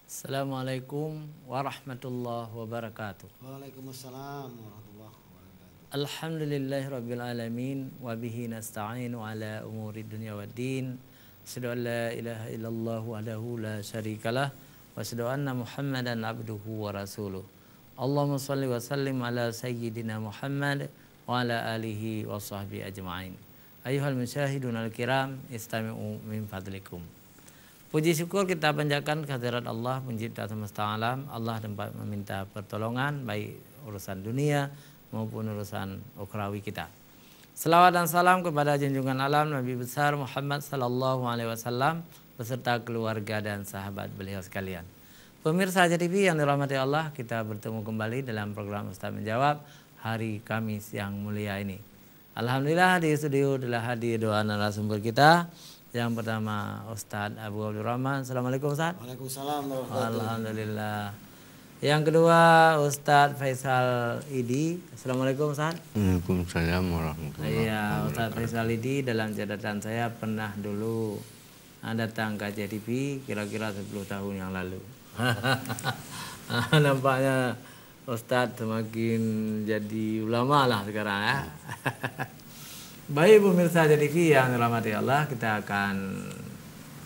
Assalamualaikum warahmatullahi wabarakatuh. Waalaikumsalam warahmatullahi wabarakatuh. Alhamdulillahirabbil alamin wa bihi nasta'inu ala umuri dunya waddin. Asyhadu an la ilaha illallah wahdahu la syarikalah wa asyhadu anna Muhammadan abduhu wa rasuluh. Allahumma shalli wa sallim ala sayyidina Muhammad wa ala alihi wa sahbihi ajma'in. Ayyuhal musyahidun al-kiram, istami'u min fadlikum. Puji syukur kita panjatkan kehadirat Allah pencipta semesta alam. Allah tempat meminta pertolongan baik urusan dunia maupun urusan ukhrawi kita. Selawat dan salam kepada junjungan alam Nabi besar Muhammad sallallahu alaihi wasallam beserta keluarga dan sahabat beliau sekalian. Pemirsa AJA TV yang dirahmati Allah, kita bertemu kembali dalam program Ustaz Menjawab hari Kamis yang mulia ini. Alhamdulillah di studio telah hadir dua narasumber kita. Yang pertama Ustadz Abu Abdurrahman. Assalamualaikum Ustadz. Waalaikumsalam warahmatullahi wabarakatuh. Alhamdulillah. Yang kedua Ustadz Faisal Idi. Assalamualaikum Ustadz. Waalaikumsalam warahmatullahi wabarakatuh. Iya, Ustadz Faisal Idi dalam catatan saya pernah dulu datang ke AJA TV kira-kira 10 tahun yang lalu. Nampaknya Ustadz semakin jadi ulama lah sekarang ya. Baik pemirsa AJA TV yang dirahmati Allah, kita akan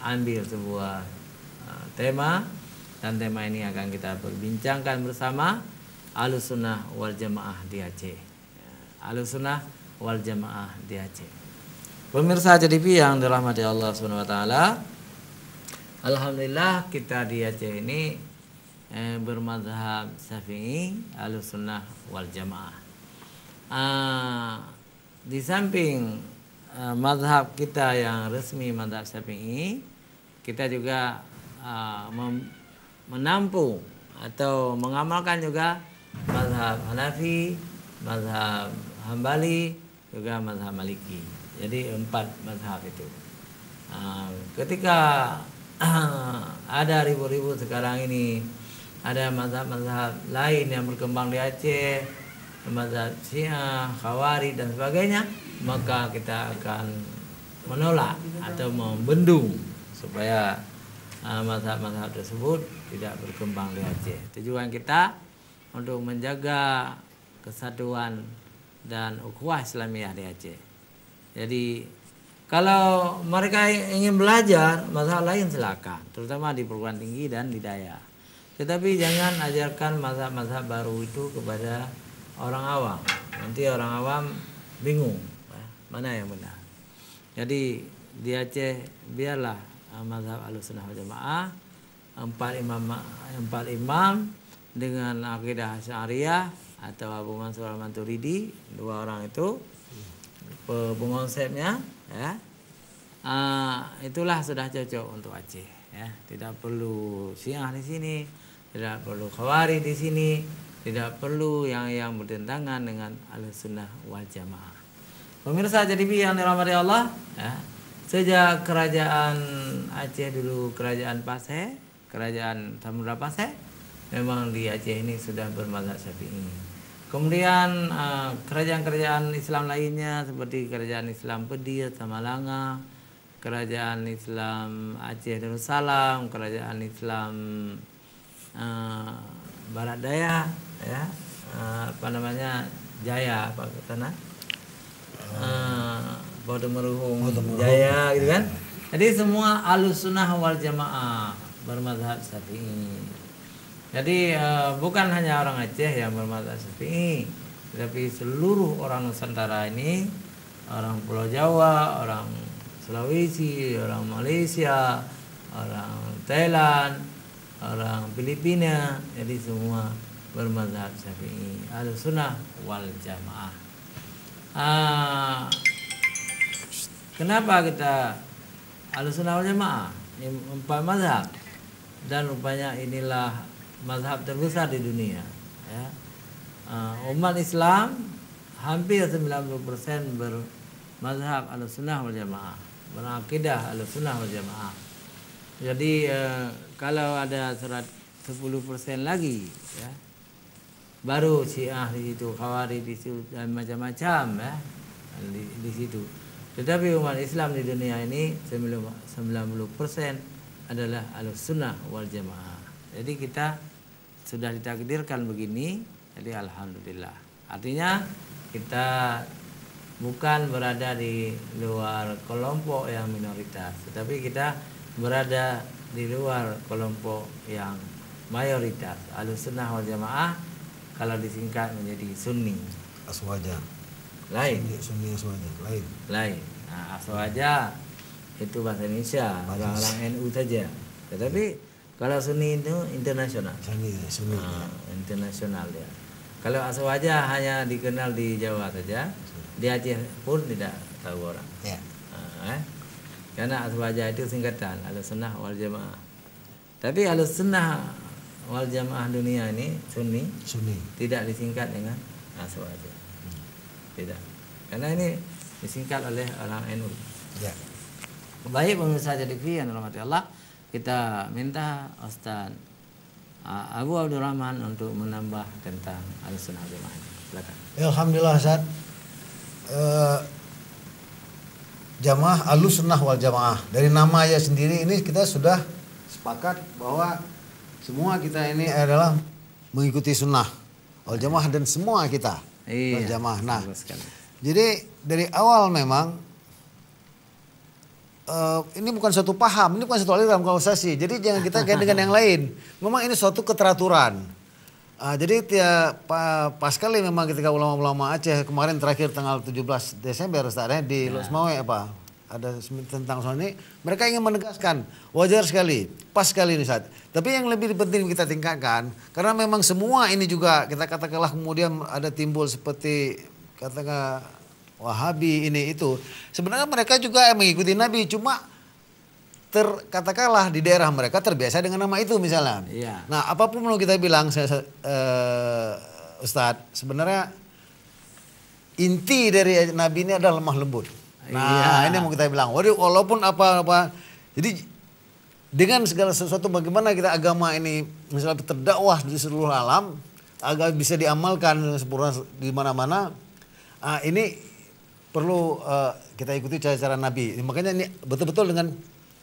ambil sebuah tema, dan tema ini akan kita perbincangkan bersama Ahlussunnah wal Jamaah di Aceh. Ahlussunnah wal Jamaah di Aceh. Pemirsa AJA TV yang dirahmati Allah Subhanahu wa taala, alhamdulillah kita di Aceh ini bermadzhab Syafi'i, Ahlussunnah wal Jamaah. Di samping mazhab kita yang resmi mazhab Syafi'i, kita juga menampung atau mengamalkan juga mazhab Hanafi, mazhab Hambali, juga mazhab Maliki. Jadi 4 mazhab itu. Ketika ada ribu-ribu sekarang ini, ada mazhab-mazhab lain yang berkembang di Aceh, mazhab Syiah, Khawarij dan sebagainya, maka kita akan menolak atau membendung supaya mazhab-mazhab tersebut tidak berkembang di Aceh. Tujuan kita untuk menjaga kesatuan dan ukhuwah Islamiyah di Aceh. Jadi kalau mereka ingin belajar mazhab lain silakan, terutama di perguruan tinggi dan di Dayak. Tetapi jangan ajarkan mazhab-mazhab baru itu kepada orang awam. Nanti orang awam bingung mana yang benar. Jadi di Aceh biarlah mazhab Ahlussunnah wal Jamaah 4 imam dengan akidah Asy'ariyah atau Abu Mansur Al-Maturidi, 2 orang itu pengonsepnya ya. Itulah sudah cocok untuk Aceh ya. Tidak perlu Syiah di sini, tidak perlu Khawarij di sini, tidak perlu yang bertentangan dengan Ahlussunnah wal Jamaah. Pemirsa AJA TV yang dirahmati Allah, ya, sejak kerajaan Aceh dulu, kerajaan Paseh, kerajaan Samudra Paseh, memang di Aceh ini sudah bermadzhab Syafi'i. Kemudian kerajaan-kerajaan Islam lainnya seperti kerajaan Islam Pedir, Samalanga, kerajaan Islam Aceh Darussalam, kerajaan Islam Barat Daya, ya, Jaya, apa ke sana, Baudu Meruhung, Jaya, gitu kan. Jadi semua Ahlussunnah wal Jamaah bermadzhab Syafi'i. Jadi bukan hanya orang Aceh yang bermadzhab Syafi'i, tetapi seluruh orang Nusantara ini, orang Pulau Jawa, orang Sulawesi, orang Malaysia, orang Thailand, orang Filipina, jadi semua bermadzhab Syafi'i, Ahlussunnah wal Jamaah. Kenapa kita Ahlussunnah wal Jamaah? Ini 4 mazhab, dan rupanya inilah mazhab terbesar di dunia ya. Umat Islam hampir 90% bermazhab Ahlussunnah wal Jamaah, berakidah Ahlussunnah wal Jamaah. Jadi kalau ada 10% lagi ya, baru Syiah di situ, Khawarij di situ, dan macam-macam ya di situ. Tetapi umat Islam di dunia ini 90% adalah Ahlussunnah wal Jamaah. Jadi kita sudah ditakdirkan begini, jadi alhamdulillah. Artinya kita bukan berada di luar kelompok yang minoritas, tetapi kita berada di luar kelompok yang mayoritas. Ahlussunnah wal jamaah kalau disingkat menjadi sunni. Aswaja. Lain. Sunni aswaja. Lain. Lain. Nah, aswaja itu bahasa Indonesia, orang-orang NU saja. Tetapi kalau sunni itu internasional. Sunni. Internasional ya. Kalau aswaja hanya dikenal di Jawa saja, di Aceh pun tidak tahu orang. Ya. Karena aswaja itu singkatan Ahlussunnah wal jamaah. Tapi Ahlussunnah wal jamaah dunia ini sunni tidak disingkat dengan aswaja. Tidak. Karena ini disingkat oleh orang NU. Ya. Baik pemirsa JTV yang dirahmati Allah, kita minta Ustaz Abu Abdurrahman untuk menambah tentang Ahlussunnah wal jamaah. Silakan. Alhamdulillah Ustaz. Jamaah Ahlussunnah wal jamaah. Dari namanya sendiri ini kita sudah sepakat bahwa semua kita ini adalah mengikuti sunnah wal jamaah dan semua kita wal jamaah. Nah, jadi dari awal memang ini bukan suatu paham, ini bukan suatu aliran konversasi. Jadi jangan kita kaitkan dengan yang lain. Memang ini suatu keteraturan. Jadi pas kali memang ketika ulama-ulama Aceh kemarin terakhir tanggal 17 Desember Ustaz di Losmawe ada tentang soal ini, mereka ingin menegaskan wajar sekali, pas sekali ini Ustaz. Tapi yang lebih penting kita tingkatkan karena memang semua ini juga kita katakanlah kemudian ada timbul seperti katakan Wahabi ini itu. Sebenarnya mereka juga mengikuti Nabi, cuma katakanlah di daerah mereka terbiasa dengan nama itu misalnya. Iya. Nah, apapun mau kita bilang Ustadz, sebenarnya inti dari Nabi ini adalah lemah lembut. Nah, ini yang mau kita bilang. Walaupun apa-apa, jadi dengan segala sesuatu bagaimana kita agama ini misalnya terdakwah di seluruh alam, agar bisa diamalkan sempurna di mana-mana. Ini perlu kita ikuti cara-cara Nabi. Makanya ini betul-betul dengan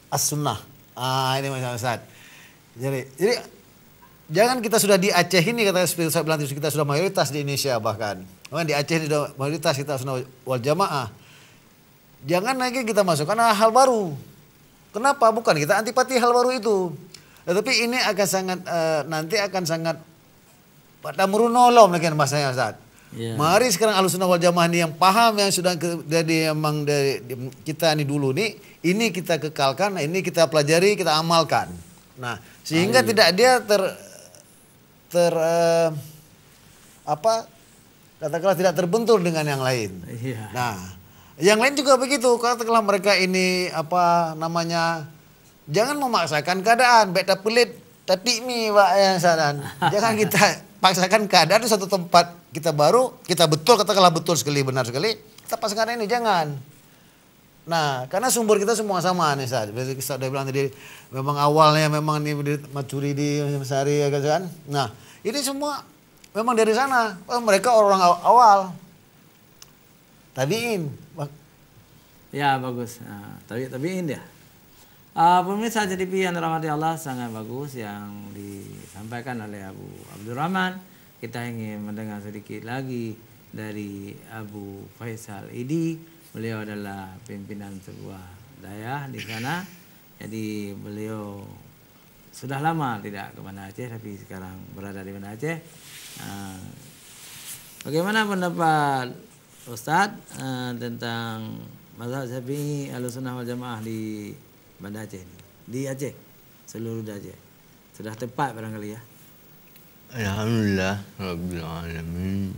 as-sunnah. Ini masalah Ustaz. Jadi jangan kita sudah di Aceh ini kata seperti saya bilang kita sudah mayoritas di Indonesia bahkan. Di Aceh ini sudah mayoritas kita sunnah wal jamaah. Jangan lagi kita masukkan hal baru. Kenapa? Bukan kita antipati hal baru itu. Tetapi ini akan sangat nanti akan sangat pada merunolom lagi masanya Ustaz. Yeah. Mari sekarang Ahlussunnah wal jamaah ini yang paham yang sudah dari emang dari kita ini dulu nih, ini kita kekalkan, ini kita pelajari, kita amalkan. Nah, sehingga tidak dia katakanlah tidak terbentur dengan yang lain. Yeah. Nah, yang lain juga begitu. Katakanlah mereka ini jangan memaksakan keadaan, beta pelit tapi mie Pak yang saran. Jangan kita paksakan keadaan di satu tempat kita betul katakanlah betul sekali benar sekali kita paksakan ini jangan. Nah karena sumber kita semua sama nih Ustaz. Kita udah bilang tadi memang awalnya memang ini Macuri di Sari ya kan. Nah ini semua memang dari sana. Mereka orang awal tabiin. Ya bagus. Nah, tabiin ya. Pemirsa JTV yang dirahmati Allah, sangat bagus yang disampaikan oleh Abu Abdurrahman. Kita ingin mendengar sedikit lagi dari Abu Faisal Idi. Beliau adalah pimpinan sebuah daerah di sana. Jadi beliau sudah lama tidak ke Banda Aceh, tapi sekarang berada di Banda Aceh. Bagaimana pendapat Ustadz tentang mazhab Syafi'i Ahlussunnah wal jamaah di Banda Aceh ini? Di Aceh, seluruh Aceh. Sudah tepat barangkali ya. Alhamdulillah Rabbil Alamin.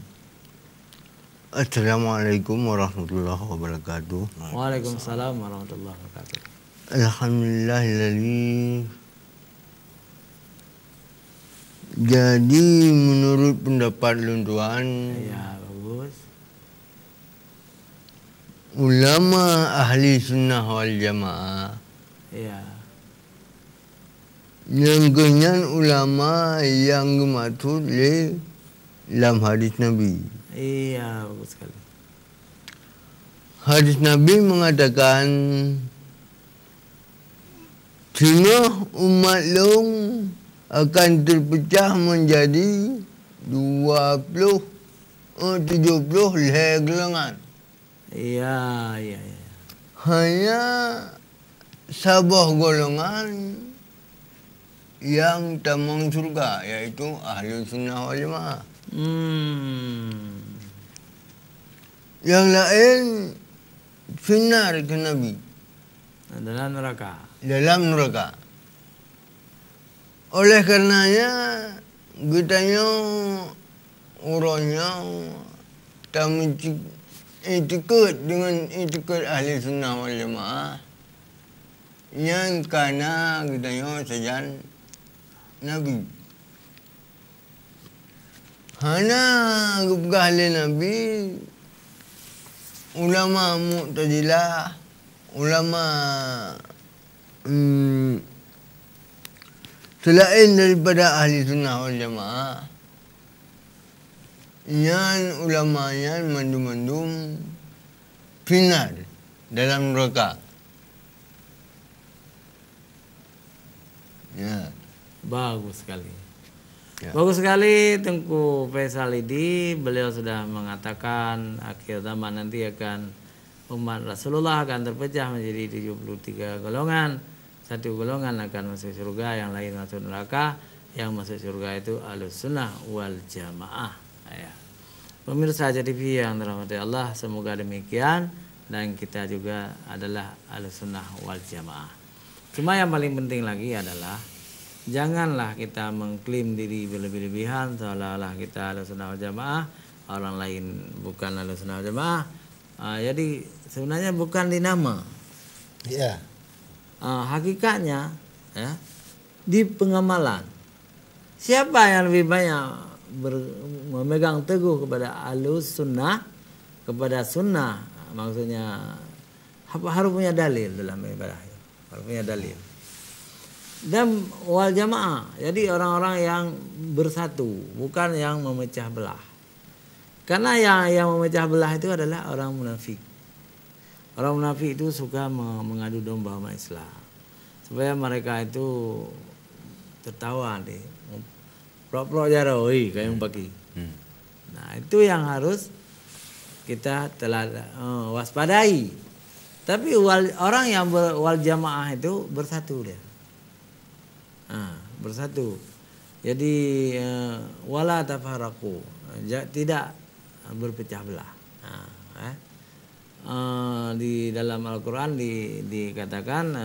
Assalamualaikum warahmatullahi wabarakatuh. Waalaikumsalam warahmatullahi wabarakatuh. Alhamdulillahilladzi. Jadi menurut pendapat luntuan, ya bagus, ulama ahli sunnah wal jamaah, ya, yang kenyan ulama yang dimaksud dalam hadis Nabi. Iya bagus sekali. Hadis Nabi mengatakan, "Cina umat long akan terpecah menjadi 70 helai golongan. Iya. Hanya sebuah golongan yang tamang surga, yaitu ahli sunnah wal jamaah. Yang lain finar ke Nabi, Dalam neraka. dalam neraka. Oleh karenanya kitanya orangnya tak itikad dengan itikad ahli sunnah wal jamaah yang karena kitanya sejan Nabi. Hana kepada ahli Nabi, ulama Mu'tazilah, ulama selain daripada ahli sunnah wal jamaah, yang ulamanya mandum-mandum finar dalam neraka. Ya. Bagus sekali. Ya. Bagus sekali Tengku Faisal Idi. Beliau sudah mengatakan akhir zaman nanti akan umat Rasulullah akan terpecah menjadi 73 golongan. Satu golongan akan masuk surga, yang lain masuk neraka. Yang masuk surga itu Ahlus Sunnah wal Jamaah. Ya. Pemirsa Haja TV yang dirahmati Allah, semoga demikian, dan kita juga adalah Ahlus Sunnah wal Jamaah. Cuma yang paling penting lagi adalah janganlah kita mengklaim diri berlebih-lebihan seolah-olah kita Ahlus Sunnah wal Jamaah, orang lain bukan Ahlus Sunnah wal Jamaah. Jadi sebenarnya bukan di nama. Iya. Hakikatnya ya, di pengamalan. Siapa yang lebih banyak memegang teguh kepada Ahlus Sunnah, kepada sunnah, maksudnya harus punya dalil dalam ibadah, harus punya dalil. Dan wal jamaah, jadi orang-orang yang bersatu, bukan yang memecah belah. Karena yang memecah belah itu adalah orang munafik. Orang munafik itu suka mengadu domba sama Islam, supaya mereka itu tertawa deh, pro-pro jaroi kayak yang pagi. Nah itu yang harus kita telah waspadai. Tapi orang yang wal jamaah itu bersatu dia. Bersatu. Jadi wala tafarraqu, tidak berpecah belah. Di dalam Al-Quran dikatakan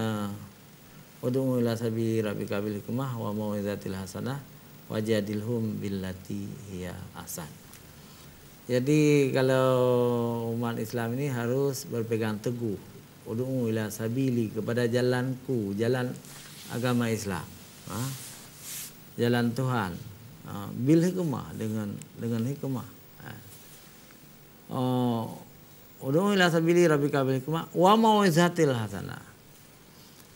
ud'u ila sabili rabbika bil hikmah wa mau'izatil hasanah wajadilhum billati hiya ahsan. Jadi kalau umat Islam ini harus berpegang teguh ud'u ila sabili, kepada jalanku, jalan agama Islam, jalan Tuhan, bil hikmah, dengan hikmah. Ud'u ila sabili rabbika bil hikmah wa mau'izatil hasanah,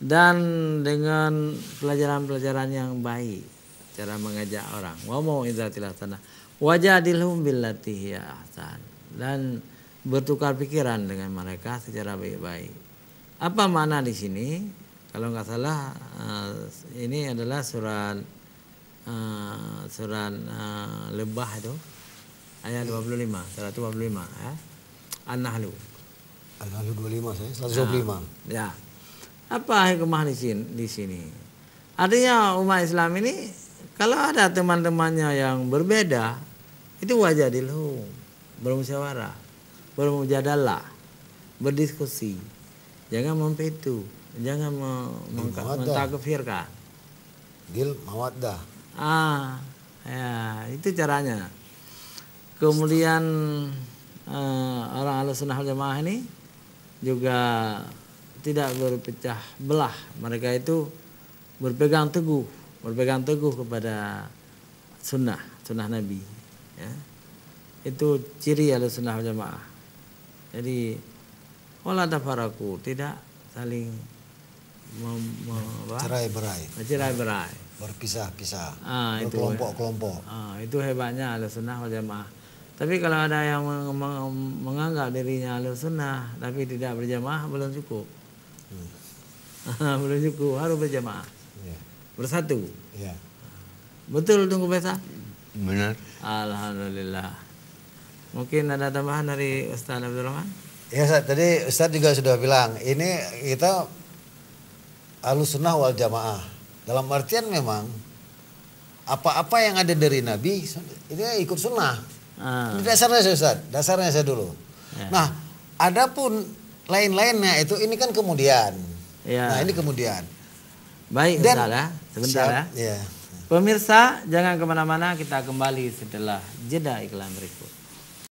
dan dengan pelajaran-pelajaran yang baik, cara mengajak orang. Wa mau'izatil hasanah wajadilhum billati hiya ahsan, dan bertukar pikiran dengan mereka secara baik-baik. Apa makna di sini? Kalau nggak salah ini adalah surat Lebah itu ayat 25, 125 ya. An-Nahl. Al-Nahl 25 saya 125. Ya. Apa hikmah di sini? Artinya umat Islam ini kalau ada teman-temannya yang berbeda, itu wajadilhum, bermusyawarah, bermujadalah, berdiskusi. Jangan mempetu, jangan mentakfirkan. Bil mawaddah. Ya, itu caranya. Kemudian orang Ahlus Sunnah wal Jamaah ini juga tidak berpecah belah. Mereka itu berpegang teguh kepada sunnah Nabi. Ya. Itu ciri Ahlus Sunnah wal Jamaah. Jadi wala tafarraqu, tidak saling cerai-berai, berpisah-pisah, berkelompok-kelompok. Itu hebatnya Ahlus Sunnah wal Jamaah. Tapi kalau ada yang menganggap dirinya Ahlus Sunnah tapi tidak berjamaah, belum cukup. Belum cukup, harus berjamaah. Bersatu. Betul tunggu pesta? Benar. Alhamdulillah. Mungkin ada tambahan dari Ustaz Abdul Rahman? Ya Ustaz, tadi Ustaz juga sudah bilang, ini kita Ahlussunnah wal Jamaah. Dalam artian memang apa-apa yang ada dari Nabi ini ikut sunnah. Ini dasarnya saya Ustaz, dasarnya saya dulu. Ya. Nah, adapun lain-lainnya itu ini kan kemudian. Ya. Nah, ini kemudian. Baik Dan- Ustaz ya, sebentar ya. Ya. Pemirsa, jangan kemana-mana, kita kembali setelah jeda iklan berikut.